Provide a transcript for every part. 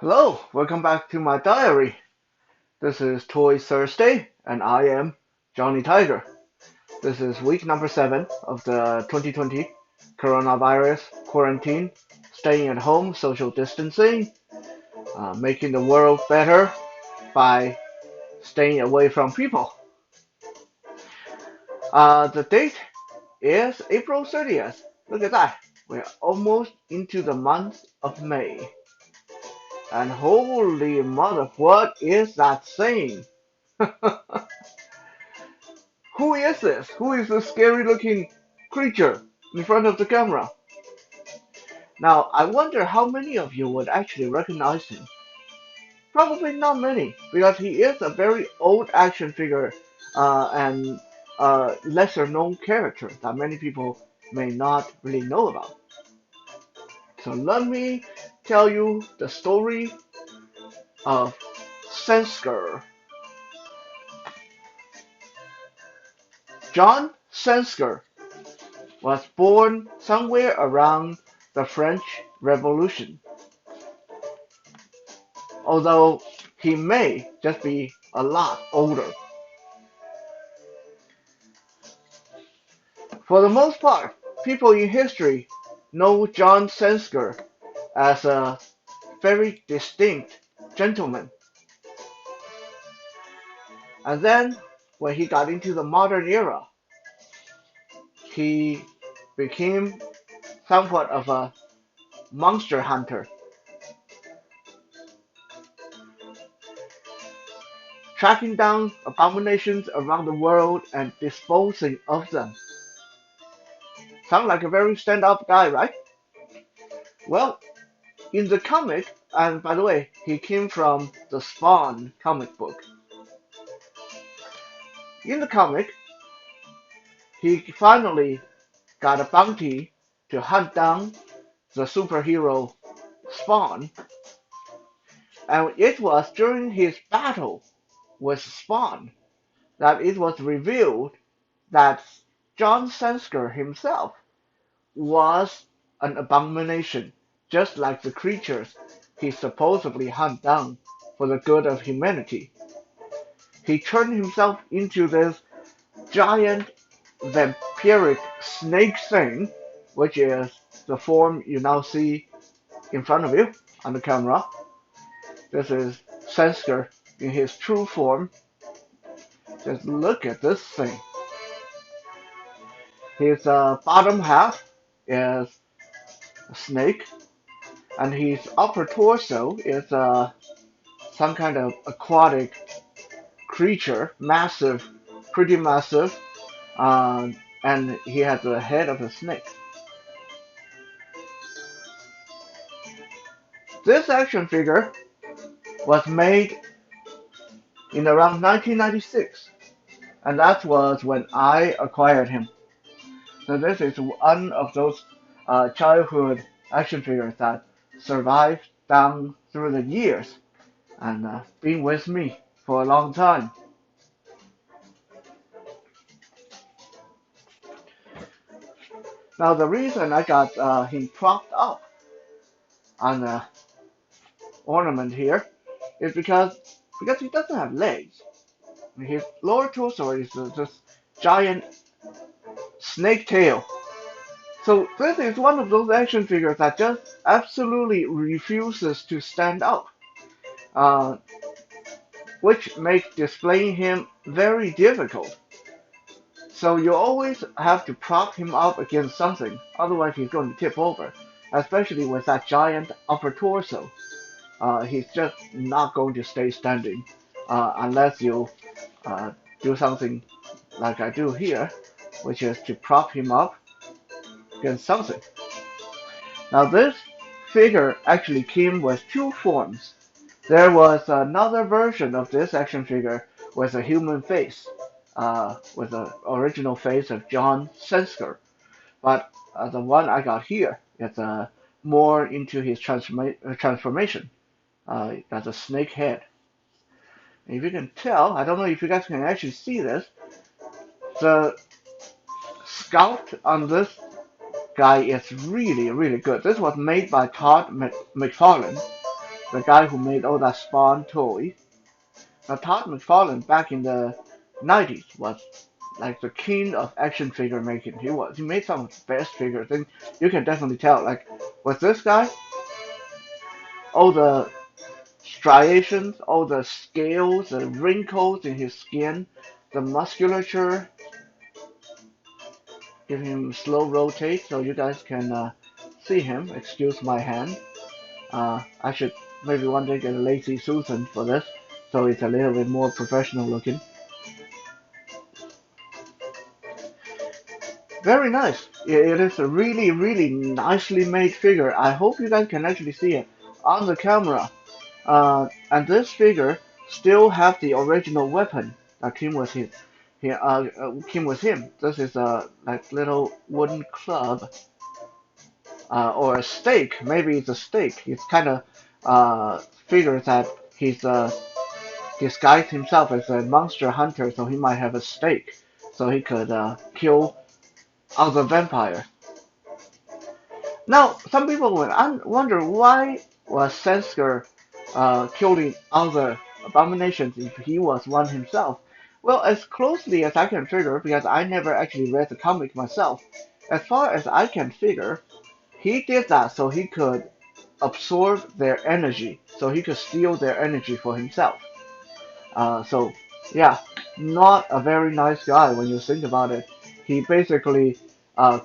Hello, welcome back to my diary. This is Toy Thursday, and I am Johnny Tiger. This is week number 7 of the 2020 coronavirus quarantine, staying at home, social distancing, making the world better by staying away from people. The date is April 30th. Look at that. We're almost into the month of May. And holy mother, what is that saying? Who is this? Who is this scary looking creature in front of the camera? Now, I wonder how many of you would actually recognize him. Probably not many, because he is a very old action figure and a lesser known character that many people may not really know about. So let me tell you the story of Sansker. John Sansker was born somewhere around the French Revolution, although he may just be a lot older. For the most part, people in history know John Sansker as a very distinct gentleman. And then, when he got into the modern era, he became somewhat of a monster hunter, tracking down abominations around the world and disposing of them. Sound like a very stand-up guy, right? Well, in the comic, and by the way, he came from the Spawn comic book. In the comic, he finally got a bounty to hunt down the superhero Spawn, and it was during his battle with Spawn that it was revealed that John Sansker himself was an abomination, just like the creatures he supposedly hunted down for the good of humanity. He turned himself into this giant vampiric snake thing, which is the form you now see in front of you on the camera. This is Sansker in his true form. Just look at this thing. His bottom half is a snake, and his upper torso is some kind of aquatic creature, massive, pretty massive, and he has the head of a snake. This action figure was made in around 1996, and that was when I acquired him. So this is one of those childhood action figures that survived down through the years and been with me for a long time. Now the reason I got him propped up on the ornament here is because he doesn't have legs. His lower torso is this giant snake tail. So this is one of those action figures that just absolutely refuses to stand up, uh, which makes displaying him very difficult. So you always have to prop him up against something, otherwise he's going to tip over, especially with that giant upper torso. He's just not going to stay standing unless you uh, do something like I do here, which is to prop him up against something. Now this figure actually came with two forms. There was another version of this action figure with a human face, with the original face of John Sansker. But the one I got here is more into his transformation. It got a snake head. And if you can tell, I don't know if you guys can actually see this, the sculpt on this guy is really, really good. This was made by Todd McFarlane. the guy who made all that Spawn toy. Now Todd McFarlane back in the 90s was like the king of action figure making. He made some of the best figures, and you can definitely tell. Like with this guy, all the striations, all the scales, the wrinkles in his skin, the musculature. Give him slow rotate so you guys can see him. Excuse my hand. I should maybe one day get a lazy Susan for this, so it's a little bit more professional looking. Very nice. It is a really, really nicely made figure. I hope you guys can actually see it on the camera. And this figure still have the original weapon that came with him. Came with him. This is a like little wooden club, or a stake. Maybe it's a stake. It's kind of figures that he's disguised himself as a monster hunter, so he might have a stake, so he could kill other vampire. Now, some people would wonder why was Sansker killing other abominations if he was one himself. Well, as closely as I can figure, because I never actually read the comic myself, as far as I can figure, he did that so he could absorb their energy, so he could steal their energy for himself. So, yeah, not a very nice guy when you think about it. He basically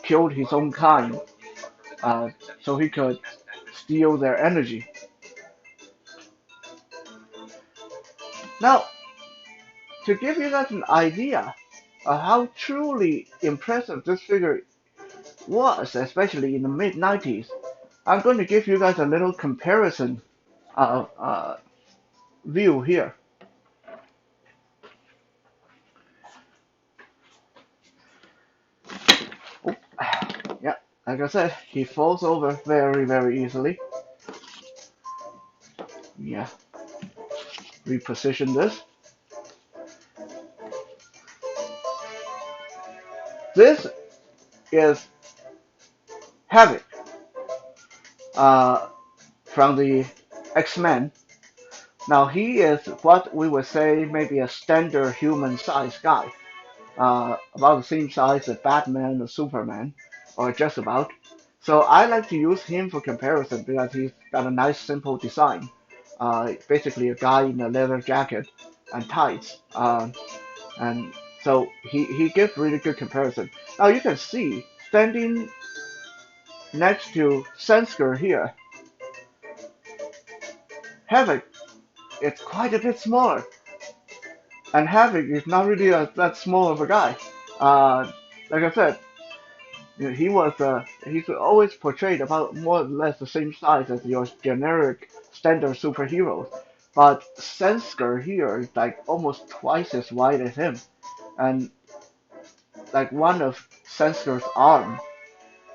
killed his own kind so he could steal their energy. Now, to give you guys an idea of how truly impressive this figure was, especially in the mid 90s, I'm going to give you guys a little comparison view here. Oh, yeah, like I said, he falls over very, very easily. Yeah, reposition this. This is Havoc from the XMen. Now he is what we would say maybe a standard human size guy, about the same size as Batman or Superman, or just about. So I like to use him for comparison because he's got a nice simple design. Basically a guy in a leather jacket and tights. And so he gives really good comparison. Now you can see standing next to Sansker here, Havoc is quite a bit smaller. And Havoc is not really that small of a guy. Like I said, he's always portrayed about more or less the same size as your generic standard superheroes. But Sansker here is like almost twice as wide as him, and like one of Sansker's arm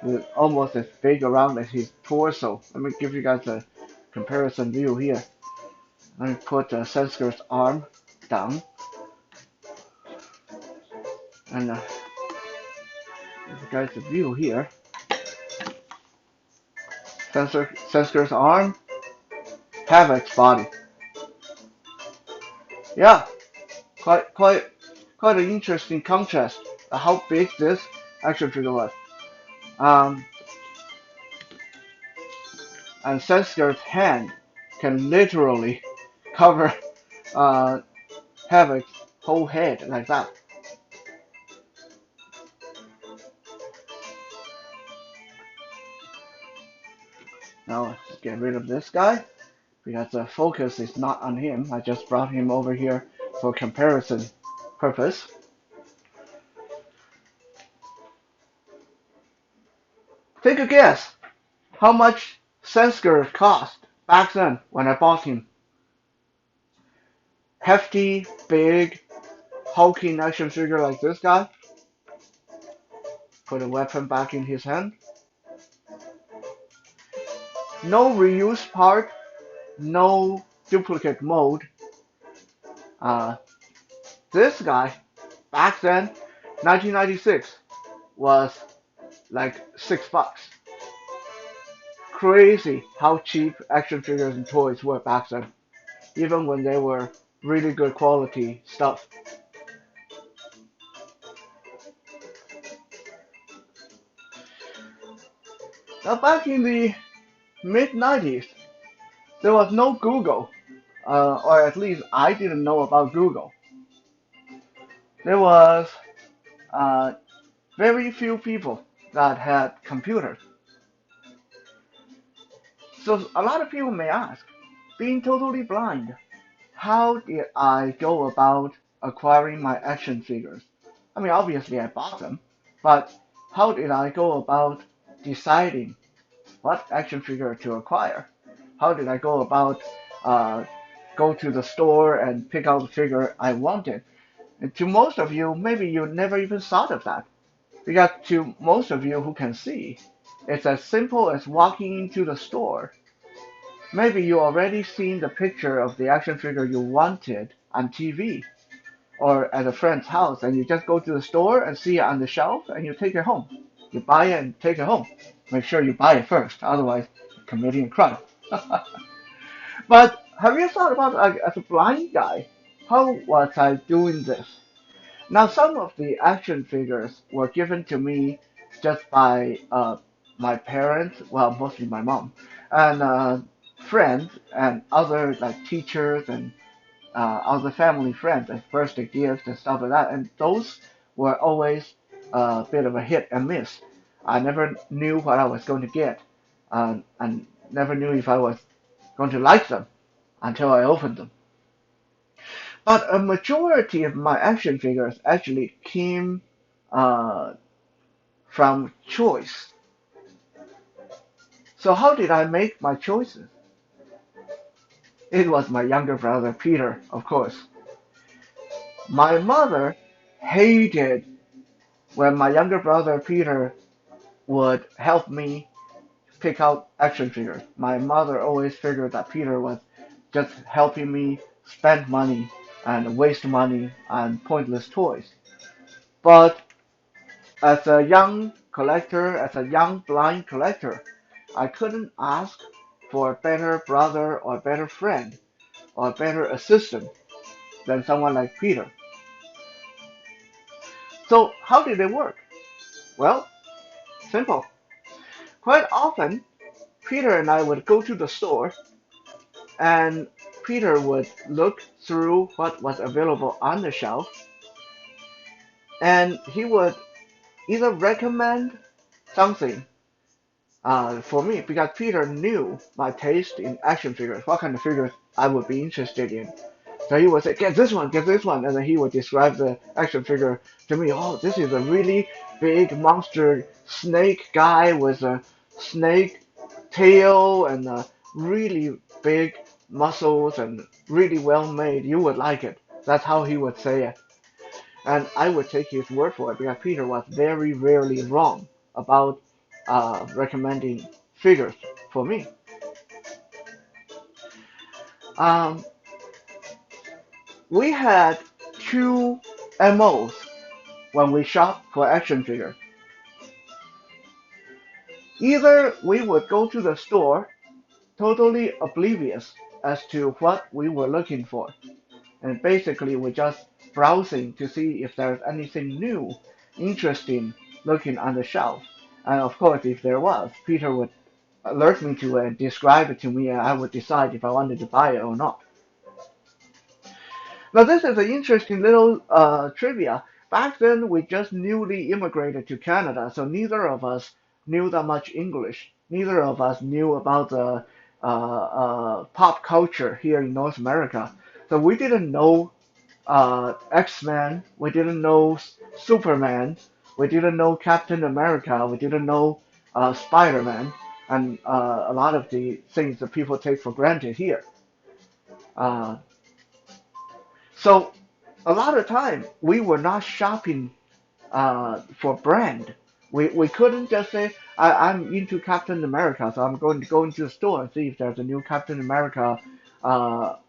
is almost as big around as his torso. Let me give you guys a comparison view here. Let me put Sansker's arm down, and give you guys a view here. Sansker's arm, Havoc's body. Yeah, quite an interesting contrast. How big this action figure was. And Sansker's hand can literally cover Havoc's whole head like that. Now let's get rid of this guy because the focus is not on him. I just brought him over here for comparison purpose. Take a guess how much Sansker cost back then when I bought him. Hefty, big, hulking action figure like this guy. Put a weapon back in his hand. No reuse part, no duplicate mold. This guy, back then, 1996, was like $6. crazy how cheap action figures and toys were back then, even when they were really good quality stuff. Now, back in the mid 90s, there was no Google, or at least I didn't know about Google. There was uh, very few people that had computers. So a lot of people may ask, being totally blind, how did I go about acquiring my action figures? I mean, obviously I bought them, but how did I go about deciding what action figure to acquire? How did I go about uh, go to the store and pick out the figure I wanted? And to most of you, maybe you never even thought of that. Because to most of you who can see, it's as simple as walking into the store. Maybe you already seen the picture of the action figure you wanted on TV or at a friend's house, and you just go to the store and see it on the shelf and you take it home. You buy it and take it home. Make sure you buy it first, otherwise you're committing a crime. But have you thought about, like, as a blind guy, how was I doing this? Now, some of the action figures were given to me just by my parents, well, mostly my mom, and friends and other like teachers and other family friends as birthday gifts and stuff like that. And those were always a bit of a hit and miss. I never knew what I was going to get, and never knew if I was going to like them until I opened them. But a majority of my action figures actually came uh, from choice. So how did I make my choices? It was my younger brother Peter, of course. My mother hated when my younger brother Peter would help me pick out action figures. My mother always figured that Peter was just helping me spend money and waste money on pointless toys. But as a young collector, as a young blind collector, I couldn't ask for a better brother or a better friend or a better assistant than someone like Peter. So how did it work? Well, simple. Quite often, Peter and I would go to the store, and Peter would look through what was available on the shelf, and he would either recommend something for me, because Peter knew my taste in action figures, what kind of figures I would be interested in. So he would say, get this one, and then he would describe the action figure to me. Oh, this is a really big monster snake guy with a snake tail and really big muscles and really well made. You would like it. That's how he would say it. And I would take his word for it because Peter was very rarely wrong about recommending figures for me. Um, we had two MOs when we shop for action figures. Either we would go to the store totally oblivious as to what we were looking for, and basically we're just browsing to see if there's anything new, interesting looking on the shelf. And of course, if there was, Peter would alert me to it and describe it to me, and I would decide if I wanted to buy it or not. Now, this is an interesting little trivia. Back then, we just newly immigrated to Canada, so neither of us knew that much English. Neither of us knew about the pop culture here in North America. So we didn't know X-Men, we didn't know Superman, we didn't know Captain America, we didn't know Spider-Man, and a lot of the things that people take for granted here. Uh, so a lot of time we were not shopping for brand. We couldn't just say I'm into Captain America, so I'm going to go into the store and see if there's a new Captain America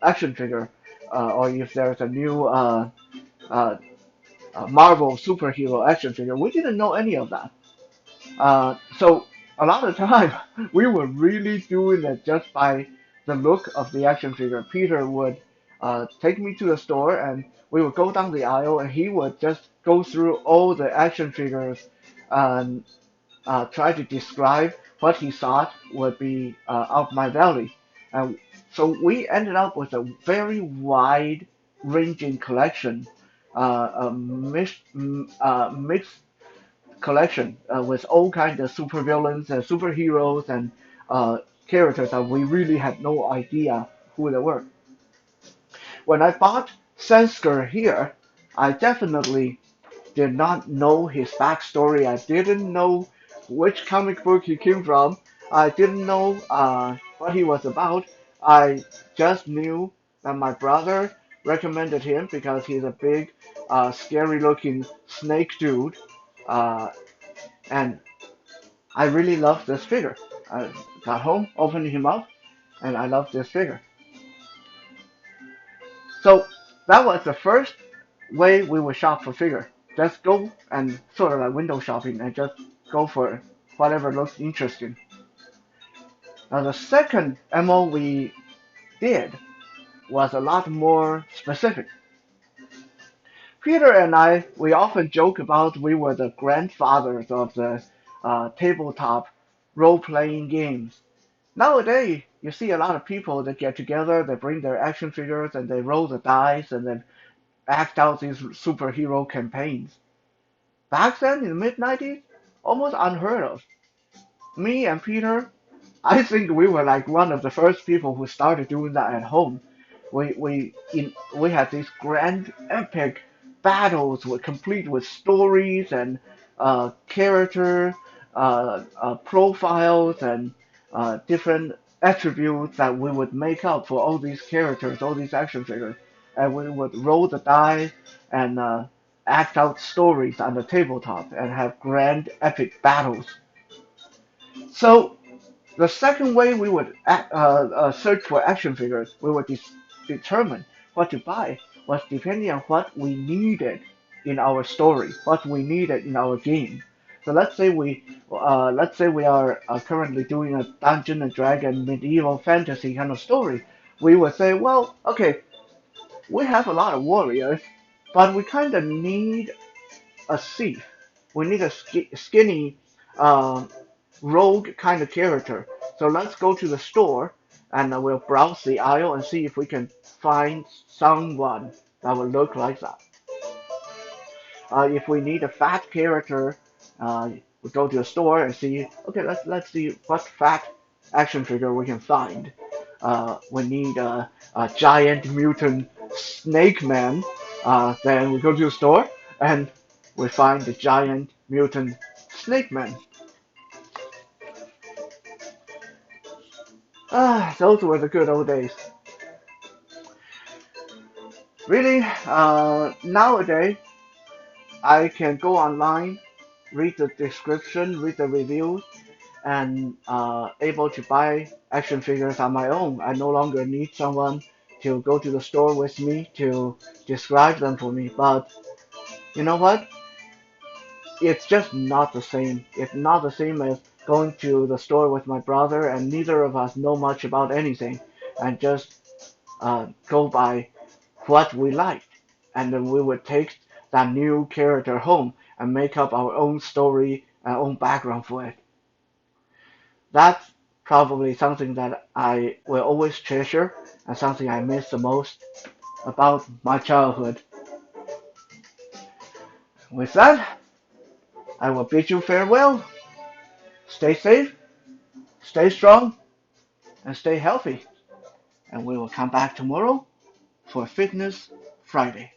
action figure, or if there's a new uh, Marvel superhero action figure. We didn't know any of that. So a lot of time we were really doing it just by the look of the action figure. Peter would take me to the store and we would go down the aisle and he would just go through all the action figures and try to describe what he thought would be up my valley. And so we ended up with a very wide ranging collection, mixed collection with all kinds of supervillains and superheroes and characters that we really had no idea who they were. When I bought Sansker here, I definitely did not know his backstory. I didn't know which comic book he came from. I didn't know what he was about. I just knew that my brother recommended him because he's a big, scary looking snake dude. Uh, and I really loved this figure. I got home, opened him up, and I loved this figure. So that was the first way we would shop for figure. Just go and sort of like window shopping and just go for whatever looks interesting. Now the second MO we did was a lot more specific. Peter and I, we often joke about we were the grandfathers of the tabletop role-playing games. Nowadays, you see a lot of people that get together, they bring their action figures and they roll the dice and then act out these superhero campaigns. Back then, in the mid 90s, almost unheard of. Me and Peter, I think we were like one of the first people who started doing that at home. We had these grand epic battles with complete with stories and character profiles and different attributes that we would make up for all these characters, all these action figures, and we would roll the dice and act out stories on the tabletop and have grand epic battles. So the second way we would search for action figures, we would determine what to buy was depending on what we needed in our story, what we needed in our game. So let's say we are currently doing a Dungeon and Dragon medieval fantasy kind of story. We would say, well, okay, we have a lot of warriors, but we kind of need a thief. We need a skinny uh, rogue kind of character. So let's go to the store and we'll browse the aisle and see if we can find someone that will look like that. If we need a fat character, we go to the store and see. Okay, let's see what fat action figure we can find. We need a giant mutant snake man. Then we go to the store and we find the giant mutant snake man. Those were the good old days. Really, nowadays I can go online, read the description, read the reviews, and able to buy action figures on my own. I no longer need someone to go to the store with me to describe them for me. But you know what? It's just not the same. It's not the same as going to the store with my brother, and neither of us know much about anything, and just go by what we liked, and then we would take that new character home and make up our own story, our own background for it. That's probably something that I will always treasure and something I miss the most about my childhood. With that, I will bid you farewell. Stay safe, stay strong, and stay healthy. And we will come back tomorrow for Fitness Friday.